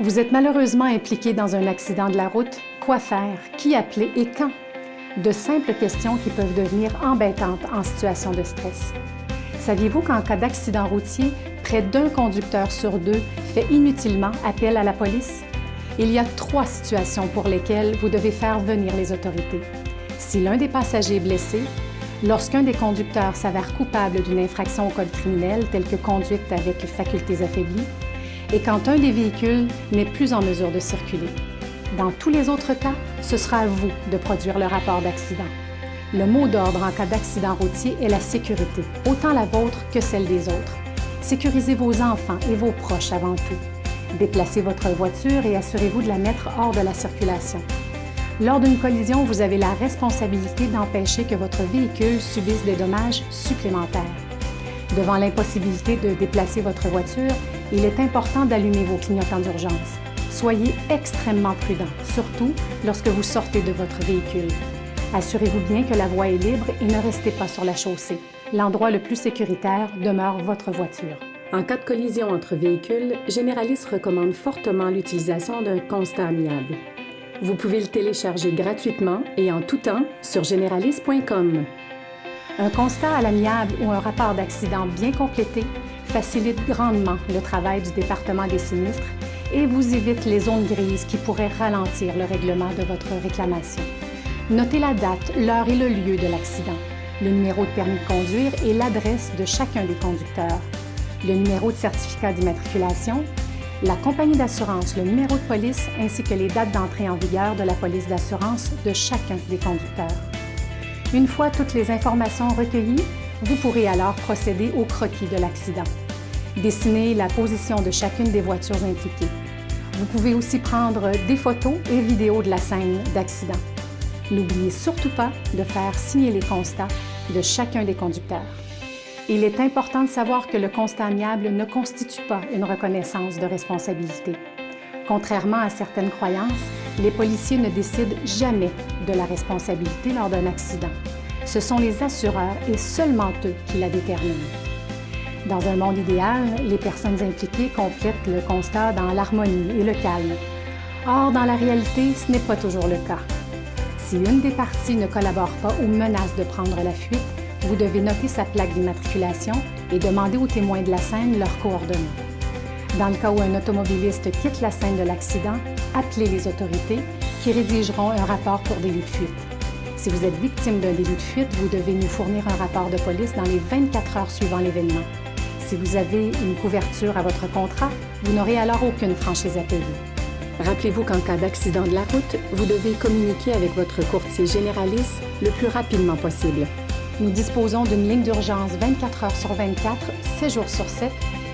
Vous êtes malheureusement impliqué dans un accident de la route. Quoi faire? Qui appeler et quand? De simples questions qui peuvent devenir embêtantes en situation de stress. Saviez-vous qu'en cas d'accident routier, près d'un conducteur sur deux fait inutilement appel à la police? Il y a 3 situations pour lesquelles vous devez faire venir les autorités. Si l'un des passagers est blessé, lorsqu'un des conducteurs s'avère coupable d'une infraction au code criminel, telle que conduite avec facultés affaiblies, et quand un des véhicules n'est plus en mesure de circuler. Dans tous les autres cas, ce sera à vous de produire le rapport d'accident. Le mot d'ordre en cas d'accident routier est la sécurité, autant la vôtre que celle des autres. Sécurisez vos enfants et vos proches avant tout. Déplacez votre voiture et assurez-vous de la mettre hors de la circulation. Lors d'une collision, vous avez la responsabilité d'empêcher que votre véhicule subisse des dommages supplémentaires. Devant l'impossibilité de déplacer votre voiture, il est important d'allumer vos clignotants d'urgence. Soyez extrêmement prudent, surtout lorsque vous sortez de votre véhicule. Assurez-vous bien que la voie est libre et ne restez pas sur la chaussée. L'endroit le plus sécuritaire demeure votre voiture. En cas de collision entre véhicules, Généralis recommande fortement l'utilisation d'un constat amiable. Vous pouvez le télécharger gratuitement et en tout temps sur generalis.com. Un constat à l'amiable ou un rapport d'accident bien complété facilite grandement le travail du département des sinistres et vous évite les zones grises qui pourraient ralentir le règlement de votre réclamation. Notez la date, l'heure et le lieu de l'accident, le numéro de permis de conduire et l'adresse de chacun des conducteurs, le numéro de certificat d'immatriculation, la compagnie d'assurance, le numéro de police ainsi que les dates d'entrée en vigueur de la police d'assurance de chacun des conducteurs. Une fois toutes les informations recueillies, vous pourrez alors procéder au croquis de l'accident. Dessinez la position de chacune des voitures impliquées. Vous pouvez aussi prendre des photos et vidéos de la scène d'accident. N'oubliez surtout pas de faire signer les constats de chacun des conducteurs. Il est important de savoir que le constat amiable ne constitue pas une reconnaissance de responsabilité. Contrairement à certaines croyances, les policiers ne décident jamais de la responsabilité lors d'un accident. Ce sont les assureurs et seulement eux qui la déterminent. Dans un monde idéal, les personnes impliquées complètent le constat dans l'harmonie et le calme. Or, dans la réalité, ce n'est pas toujours le cas. Si une des parties ne collabore pas ou menace de prendre la fuite, vous devez noter sa plaque d'immatriculation et demander aux témoins de la scène leurs coordonnées. Dans le cas où un automobiliste quitte la scène de l'accident, appelez les autorités qui rédigeront un rapport pour délit de fuite. Si vous êtes victime d'un délit de fuite, vous devez nous fournir un rapport de police dans les 24 heures suivant l'événement. Si vous avez une couverture à votre contrat, vous n'aurez alors aucune franchise à payer. Rappelez-vous qu'en cas d'accident de la route, vous devez communiquer avec votre courtier Généralis le plus rapidement possible. Nous disposons d'une ligne d'urgence 24 heures sur 24, 7 jours sur 7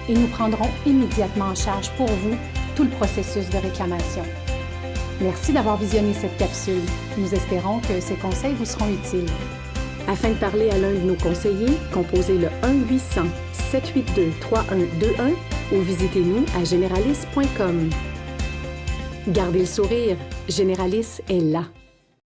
et nous prendrons immédiatement en charge pour vous tout le processus de réclamation. Merci d'avoir visionné cette capsule. Nous espérons que ces conseils vous seront utiles. Afin de parler à l'un de nos conseillers, composez le 1-800-782-3121 ou visitez-nous à generalis.com. Gardez le sourire, Généralis est là.